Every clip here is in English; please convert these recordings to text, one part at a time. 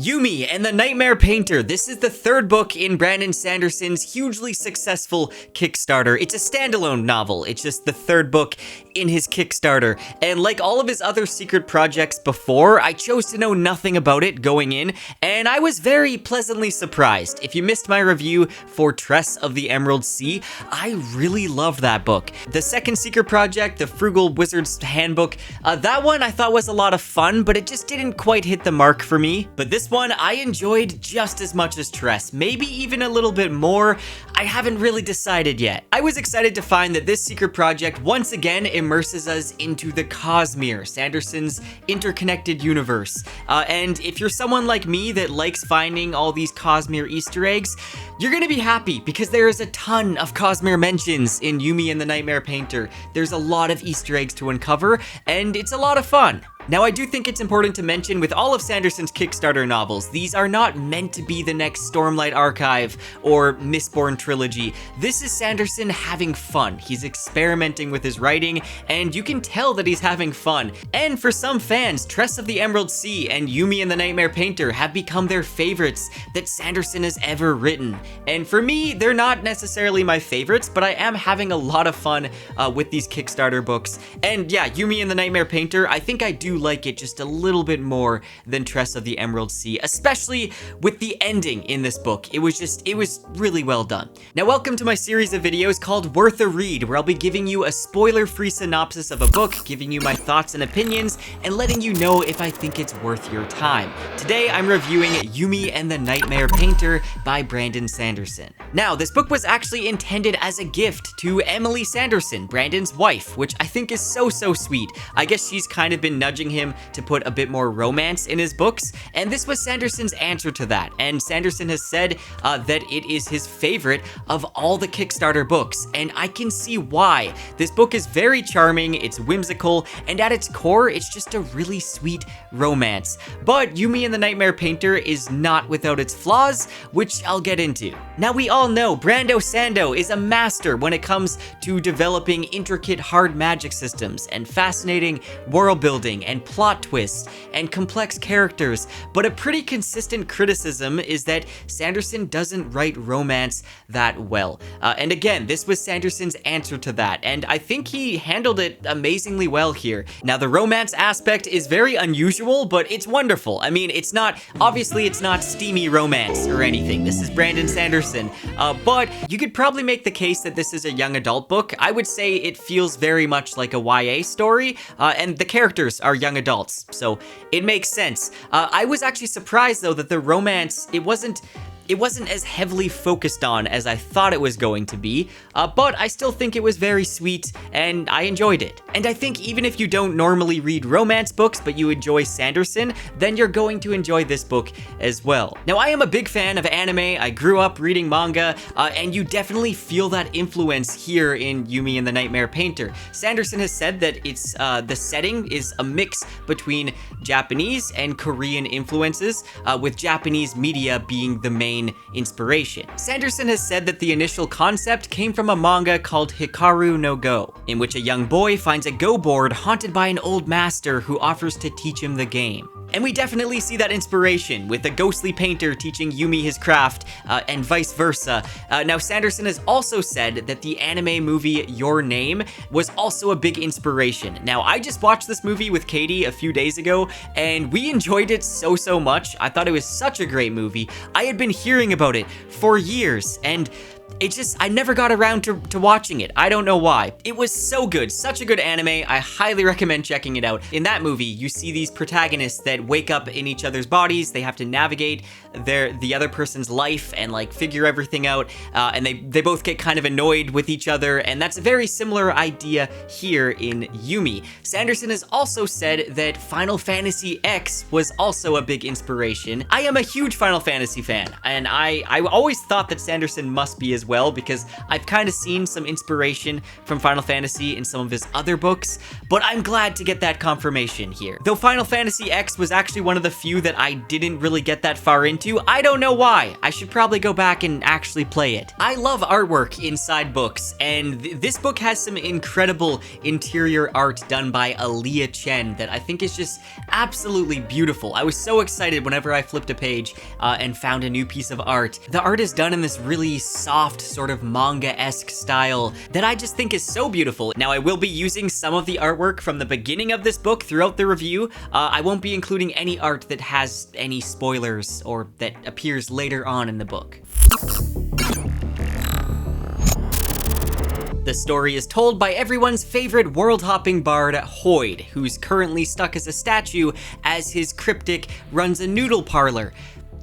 Yumi and the Nightmare Painter. This is the third book in Brandon Sanderson's hugely successful Kickstarter. It's a standalone novel. It's just the third book in his Kickstarter. And like all of his other secret projects before, I chose to know nothing about it going in, and I was very pleasantly surprised. If you missed my review for Tress of the Emerald Sea, I really loved that book. The second secret project, the Frugal Wizard's Handbook, that one I thought was a lot of fun, but it just didn't quite hit the mark for me. But this one I enjoyed just as much as Tress, maybe even a little bit more. I haven't really decided yet. I was excited to find that this secret project once again immerses us into the Cosmere, Sanderson's interconnected universe. And if you're someone like me that likes finding all these Cosmere Easter eggs, you're gonna be happy because there is a ton of Cosmere mentions in Yumi and the Nightmare Painter. There's a lot of Easter eggs to uncover, and it's a lot of fun. Now, I do think it's important to mention with all of Sanderson's Kickstarter novels, these are not meant to be the next Stormlight Archive or Mistborn trilogy. This is Sanderson having fun. He's experimenting with his writing, and you can tell that he's having fun. And for some fans, Tress of the Emerald Sea and Yumi and the Nightmare Painter have become their favorites that Sanderson has ever written. And for me, they're not necessarily my favorites, but I am having a lot of fun with these Kickstarter books. And yeah, Yumi and the Nightmare Painter, I think I do like it just a little bit more than Tress of the Emerald Sea, especially with the ending in this book. It was really well done. Now, welcome to my series of videos called Worth a Read, where I'll be giving you a spoiler-free synopsis of a book, giving you my thoughts and opinions, and letting you know if I think it's worth your time. Today, I'm reviewing Yumi and the Nightmare Painter by Brandon Sanderson. Now, this book was actually intended as a gift to Emily Sanderson, Brandon's wife, which I think is so sweet. I guess she's kind of been nudging him to put a bit more romance in his books, and this was Sanderson's answer to that. And Sanderson has said that it is his favorite of all the Kickstarter books, and I can see why. This book is very charming, it's whimsical, and at its core, it's just a really sweet romance. But Yumi and the Nightmare Painter is not without its flaws, which I'll get into. Now, we all know Brando Sando is a master when it comes to developing intricate hard magic systems and fascinating world building and plot twists and complex characters, but a pretty consistent criticism is that Sanderson doesn't write romance that well. And again, this was Sanderson's answer to that, and I think he handled it amazingly well here. Now, the romance aspect is very unusual, but it's wonderful. I mean, obviously it's not steamy romance or anything. This is Brandon Sanderson, but you could probably make the case that this is a young adult book. I would say it feels very much like a YA story, and the characters are young adults, so it makes sense. I was actually surprised though that the romance, it wasn't as heavily focused on as I thought it was going to be, but I still think it was very sweet and I enjoyed it. And I think even if you don't normally read romance books but you enjoy Sanderson, then you're going to enjoy this book as well. Now, I am a big fan of anime. I grew up reading manga, and you definitely feel that influence here in Yumi and the Nightmare Painter. Sanderson has said that it's the setting is a mix between Japanese and Korean influences, with Japanese media being the main inspiration. Sanderson has said that the initial concept came from a manga called Hikaru no Go, in which a young boy finds a Go board haunted by an old master who offers to teach him the game. And we definitely see that inspiration with the ghostly painter teaching Yumi his craft, and vice versa. Now, Sanderson has also said that the anime movie Your Name was also a big inspiration. Now, I just watched this movie with Katie a few days ago, and we enjoyed it so much. I thought it was such a great movie. I had been hearing about it for years, and I never got around to watching it. I don't know why. It was so good, such a good anime. I highly recommend checking it out. In that movie, you see these protagonists that wake up in each other's bodies. They have to navigate the other person's life and like figure everything out. And they both get kind of annoyed with each other. And that's a very similar idea here in Yumi. Sanderson has also said that Final Fantasy X was also a big inspiration. I am a huge Final Fantasy fan, and I always thought that Sanderson must be as as well, because I've kind of seen some inspiration from Final Fantasy in some of his other books, but I'm glad to get that confirmation here. Though Final Fantasy X was actually one of the few that I didn't really get that far into, I don't know why. I should probably go back and actually play it. I love artwork inside books, and this book has some incredible interior art done by Aaliyah Chen that I think is just absolutely beautiful. I was so excited whenever I flipped a page and found a new piece of art. The art is done in this really soft, sort of manga-esque style that I just think is so beautiful. Now, I will be using some of the artwork from the beginning of this book throughout the review. I won't be including any art that has any spoilers or that appears later on in the book. The story is told by everyone's favorite world-hopping bard, Hoid, who's currently stuck as a statue as his cryptic runs a noodle parlor.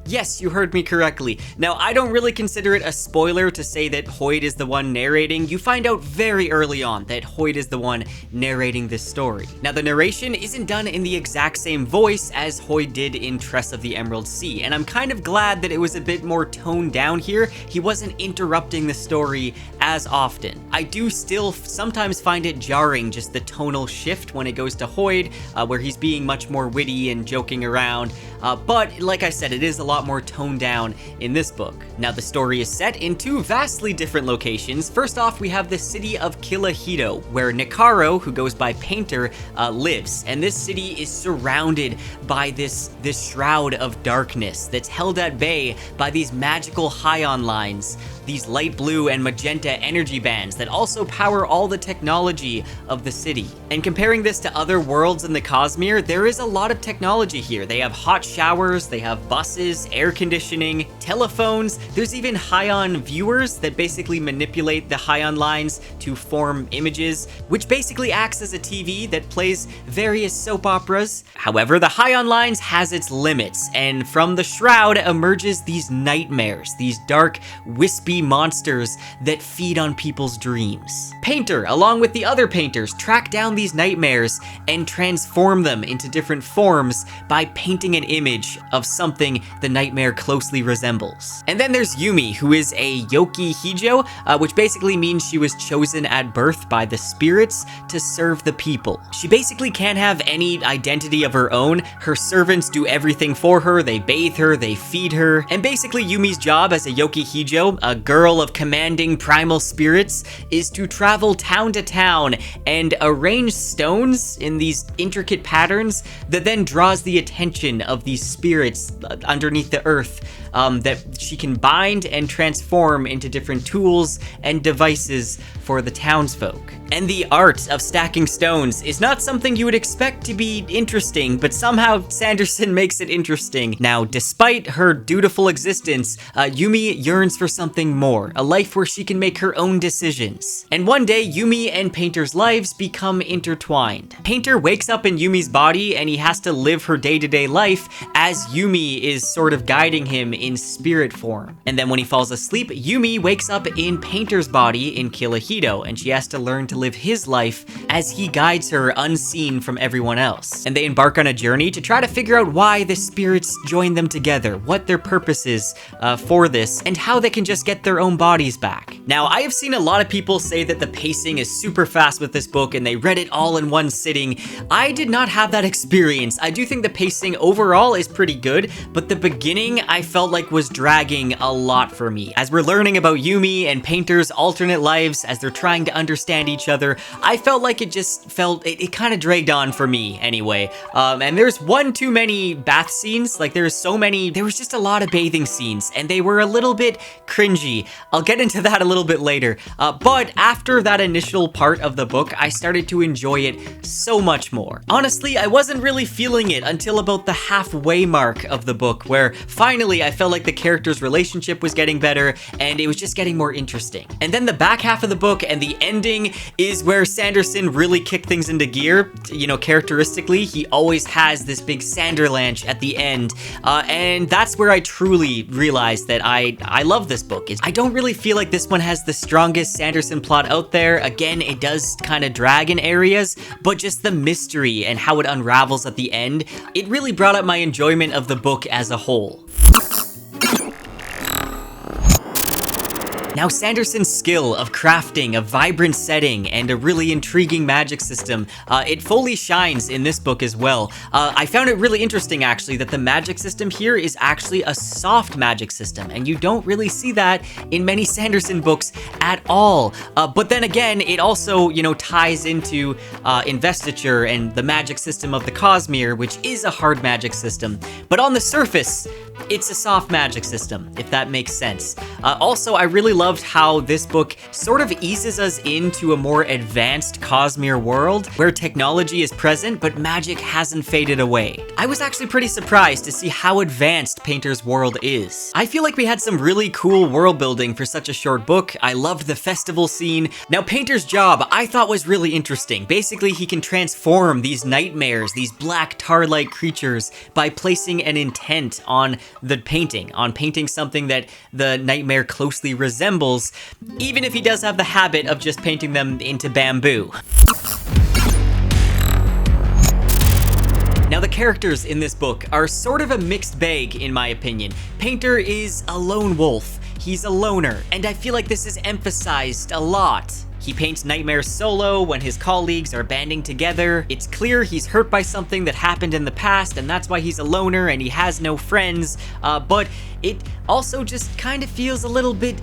Yes, you heard me correctly. Now, I don't really consider it a spoiler to say that Hoid is the one narrating. You find out very early on that Hoid is the one narrating this story. Now, the narration isn't done in the exact same voice as Hoid did in Tress of the Emerald Sea, and I'm kind of glad that it was a bit more toned down here. He wasn't interrupting the story as often. I do still sometimes find it jarring, just the tonal shift when it goes to Hoid, where he's being much more witty and joking around, but like I said, it is a lot more toned down in this book. Now, the story is set in two vastly different locations. First off, we have the city of Kilahito, where Nikaro, who goes by Painter, lives. And this city is surrounded by this shroud of darkness that's held at bay by these magical Hion lines, these light blue and magenta energy bands that also power all the technology of the city. And comparing this to other worlds in the Cosmere, there is a lot of technology here. They have hot showers, they have buses, air conditioning, telephones. There's even Hion viewers that basically manipulate the Hion lines to form images, which basically acts as a TV that plays various soap operas. However, the Hion lines has its limits, and from the shroud emerges these nightmares, these dark, wispy monsters that feed on people's dreams. Painter, along with the other painters, track down these nightmares and transform them into different forms by painting an image of something the nightmare closely resembles. And then there's Yumi, who is a Yoki Hijo, which basically means she was chosen at birth by the spirits to serve the people. She basically can't have any identity of her own. Her servants do everything for her. They bathe her, they feed her, and basically Yumi's job as a Yoki Hijo, a girl of commanding primal spirits, is to travel town to town and arrange stones in these intricate patterns that then draws the attention of these spirits underneath the earth, that she can bind and transform into different tools and devices for the townsfolk. And the art of stacking stones is not something you would expect to be interesting, but somehow Sanderson makes it interesting. Now, despite her dutiful existence, Yumi yearns for something more, a life where she can make her own decisions. And one day, Yumi and Painter's lives become intertwined. Painter wakes up in Yumi's body, and he has to live her day-to-day life as Yumi is sort of guiding him in spirit form. And then when he falls asleep, Yumi wakes up in Painter's body in Kilahito, and she has to learn to live his life as he guides her unseen from everyone else. And they embark on a journey to try to figure out why the spirits join them together, what their purpose is for this, and how they can just get their own bodies back. Now, I have seen a lot of people say that the pacing is super fast with this book and they read it all in one sitting. I did not have that experience. I do think the pacing overall is pretty good, but the beginning I felt like was dragging a lot for me. As we're learning about Yumi and Painter's alternate lives, as they're trying to understand each other, I felt like it kind of dragged on for me anyway. And there's one too many bath scenes. Like there was just a lot of bathing scenes and they were a little bit cringy. I'll get into that a little bit later. But after that initial part of the book, I started to enjoy it so much more. Honestly, I wasn't really feeling it until about the halfway mark of the book, where finally I felt like the characters' relationship was getting better and it was just getting more interesting. And then the back half of the book and the ending is where Sanderson really kicked things into gear. You know, characteristically, he always has this big Sanderlanche at the end, and that's where I truly realized that I love this book. I don't really feel like this one has the strongest Sanderson plot out there. Again, it does kind of drag in areas, but just the mystery and how it unravels at the end, it really brought up my enjoyment of the book as a whole. Now, Sanderson's skill of crafting a vibrant setting and a really intriguing magic system, it fully shines in this book as well. I found it really interesting, actually, that the magic system here is actually a soft magic system, and you don't really see that in many Sanderson books at all. But then again, it also, you know, ties into investiture and the magic system of the Cosmere, which is a hard magic system. But on the surface, it's a soft magic system, if that makes sense. Also, I really loved how this book sort of eases us into a more advanced Cosmere world, where technology is present, but magic hasn't faded away. I was actually pretty surprised to see how advanced Painter's world is. I feel like we had some really cool world building for such a short book. I loved the festival scene. Now, Painter's job, I thought was really interesting. Basically, he can transform these nightmares, these black tar-like creatures, by placing an intent on the painting, on painting something that the nightmare closely resembles, even if he does have the habit of just painting them into bamboo. Now, the characters in this book are sort of a mixed bag, in my opinion. Painter is a lone wolf. He's a loner, and I feel like this is emphasized a lot. He paints nightmares solo when his colleagues are banding together. It's clear he's hurt by something that happened in the past, and that's why he's a loner and he has no friends. But it also just kind of feels a little bit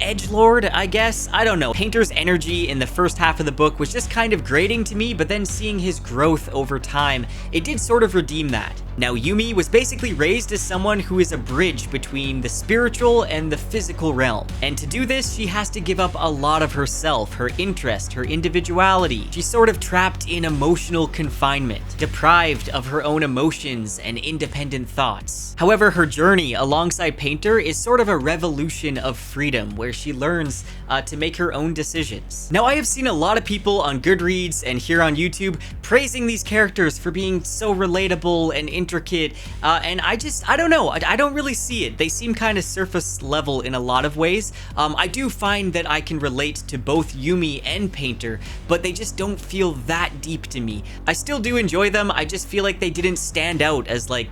edgelord, I guess. I don't know. Painter's energy in the first half of the book was just kind of grating to me, but then seeing his growth over time, it did sort of redeem that. Now, Yumi was basically raised as someone who is a bridge between the spiritual and the physical realm. And to do this, she has to give up a lot of herself, her interest, her individuality. She's sort of trapped in emotional confinement, deprived of her own emotions and independent thoughts. However, her journey alongside Painter is sort of a revolution of freedom, where she learns to make her own decisions. Now, I have seen a lot of people on Goodreads and here on YouTube praising these characters for being so relatable and intricate, and I don't know, I don't really see it. They seem kind of surface level in a lot of ways. I do find that I can relate to both Yumi and Painter, but they just don't feel that deep to me. I still do enjoy them, I just feel like they didn't stand out as like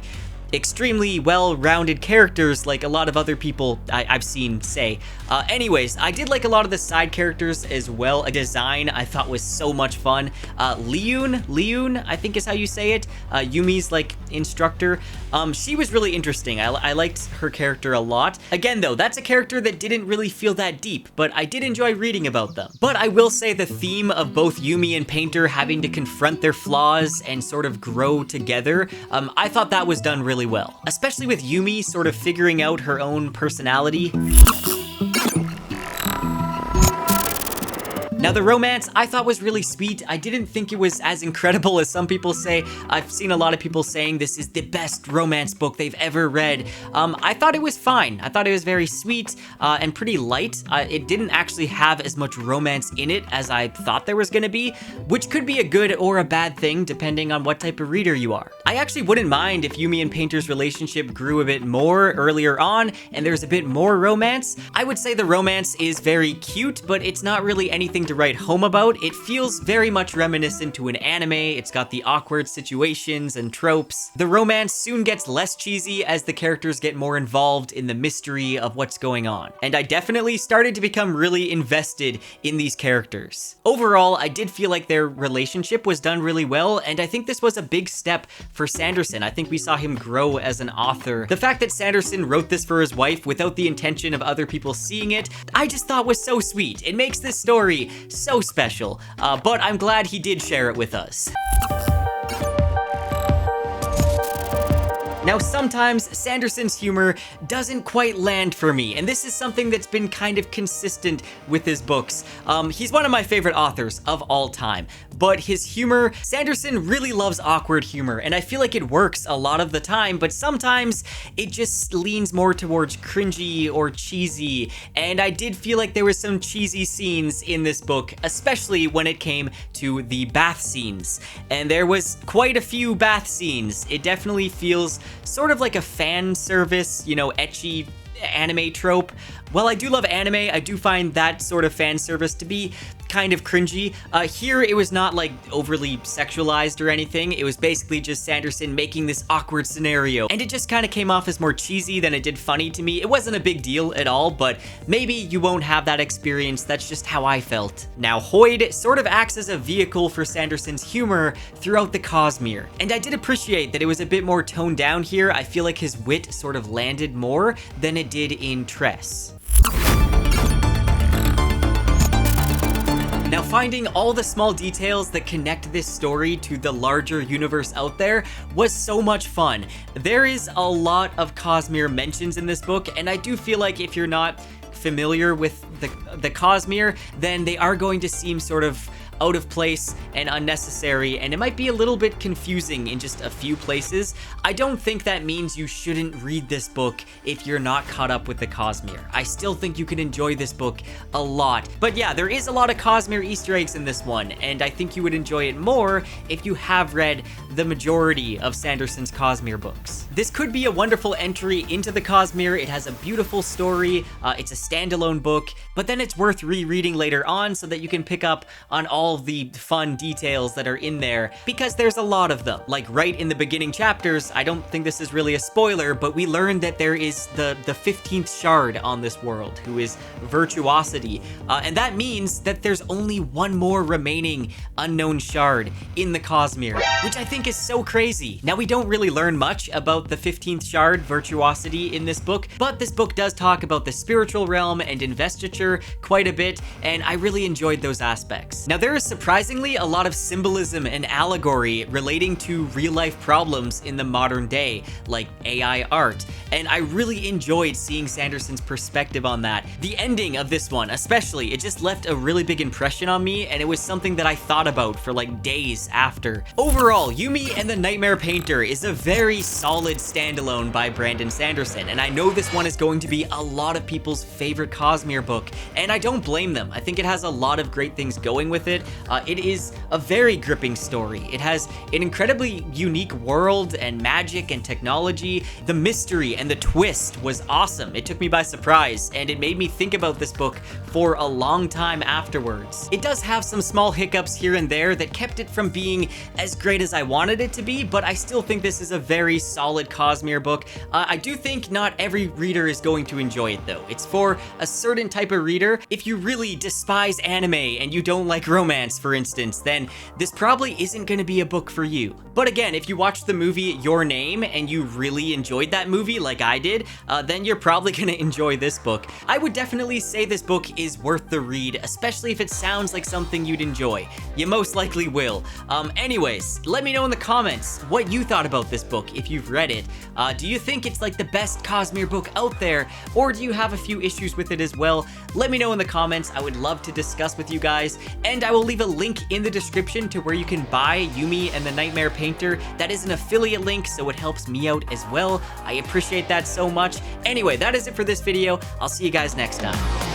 extremely well-rounded characters like a lot of other people I've seen say. Anyways, I did like a lot of the side characters as well. A design I thought was so much fun. Leon, I think is how you say it. Yumi's like instructor. She was really interesting. I liked her character a lot. Again though, that's a character that didn't really feel that deep, but I did enjoy reading about them. But I will say the theme of both Yumi and Painter having to confront their flaws and sort of grow together, I thought that was done really well, especially with Yumi sort of figuring out her own personality. Now, the romance I thought was really sweet. I didn't think it was as incredible as some people say. I've seen a lot of people saying this is the best romance book they've ever read. I thought it was fine. I thought it was very sweet and pretty light. It didn't actually have as much romance in it as I thought there was gonna be, which could be a good or a bad thing depending on what type of reader you are. I actually wouldn't mind if Yumi and Painter's relationship grew a bit more earlier on and there's a bit more romance. I would say the romance is very cute, but it's not really anything to write home about. It feels very much reminiscent to an anime. It's got the awkward situations and tropes. The romance soon gets less cheesy as the characters get more involved in the mystery of what's going on. And I definitely started to become really invested in these characters. Overall, I did feel like their relationship was done really well, and I think this was a big step for Sanderson. I think we saw him grow as an author. The fact that Sanderson wrote this for his wife without the intention of other people seeing it, I just thought was so sweet. It makes this story so special, but I'm glad he did share it with us. Now, sometimes Sanderson's humor doesn't quite land for me, and this is something that's been kind of consistent with his books. He's one of my favorite authors of all time, but his humor, Sanderson really loves awkward humor, and I feel like it works a lot of the time, but sometimes it just leans more towards cringy or cheesy, and I did feel like there was some cheesy scenes in this book, especially when it came to the bath scenes, and there was quite a few bath scenes. It definitely feels sort of like a fan service, you know, ecchi anime trope. While I do love anime, I do find that sort of fan service to be kind of cringy. Here, it was not like overly sexualized or anything. It was basically just Sanderson making this awkward scenario, and it just kind of came off as more cheesy than it did funny to me. It wasn't a big deal at all, but maybe you won't have that experience. That's just how I felt. Now, Hoyd sort of acts as a vehicle for Sanderson's humor throughout the Cosmere, and I did appreciate that it was a bit more toned down here. I feel like his wit sort of landed more than it did in Tress. Now, finding all the small details that connect this story to the larger universe out there was so much fun. There is a lot of Cosmere mentions in this book, and I do feel like if you're not familiar with the Cosmere, then they are going to seem sort of out of place and unnecessary, and it might be a little bit confusing in just a few places. I don't think that means you shouldn't read this book if you're not caught up with the Cosmere. I still think you can enjoy this book a lot. But yeah, there is a lot of Cosmere Easter eggs in this one, and I think you would enjoy it more if you have read the majority of Sanderson's Cosmere books. This could be a wonderful entry into the Cosmere. It has a beautiful story. It's a standalone book, but then it's worth rereading later on so that you can pick up on all the fun details that are in there, because there's a lot of them. Like right in the beginning chapters, I don't think this is really a spoiler, but we learned that there is the 15th shard on this world, who is Virtuosity, and that means that there's only one more remaining unknown shard in the Cosmere, which I think is so crazy. Now, we don't really learn much about the 15th shard, Virtuosity, in this book, but this book does talk about the spiritual realm and investiture quite a bit, and I really enjoyed those aspects. Now, there is surprisingly a lot of symbolism and allegory relating to real-life problems in the modern day, like AI art, and I really enjoyed seeing Sanderson's perspective on that. The ending of this one, especially, it just left a really big impression on me, and it was something that I thought about for like days after. Overall, Yumi and the Nightmare Painter is a very solid standalone by Brandon Sanderson, and I know this one is going to be a lot of people's favorite Cosmere book, and I don't blame them. I think it has a lot of great things going with it. It is a very gripping story. It has an incredibly unique world and magic and technology. The mystery and the twist was awesome. It took me by surprise, and it made me think about this book for a long time afterwards. It does have some small hiccups here and there that kept it from being as great as I wanted it to be, but I still think this is a very solid Cosmere book. I do think not every reader is going to enjoy it though. It's for a certain type of reader. If you really despise anime and you don't like romance, for instance, then this probably isn't going to be a book for you. But again, if you watched the movie Your Name and you really enjoyed that movie like I did, then you're probably going to enjoy this book. I would definitely say this book is worth the read, especially if it sounds like something you'd enjoy. You most likely will. Anyways, let me know in the comments what you thought about this book if you've read it. Do you think it's like the best Cosmere book out there, or do you have a few issues with it as well? Let me know in the comments. I would love to discuss with you guys, and I will leave a link in the description to where you can buy Yumi and the Nightmare Painter. That is an affiliate link, so it helps me out as well. I appreciate that so much. Anyway, that is it for this video. I'll see you guys next time.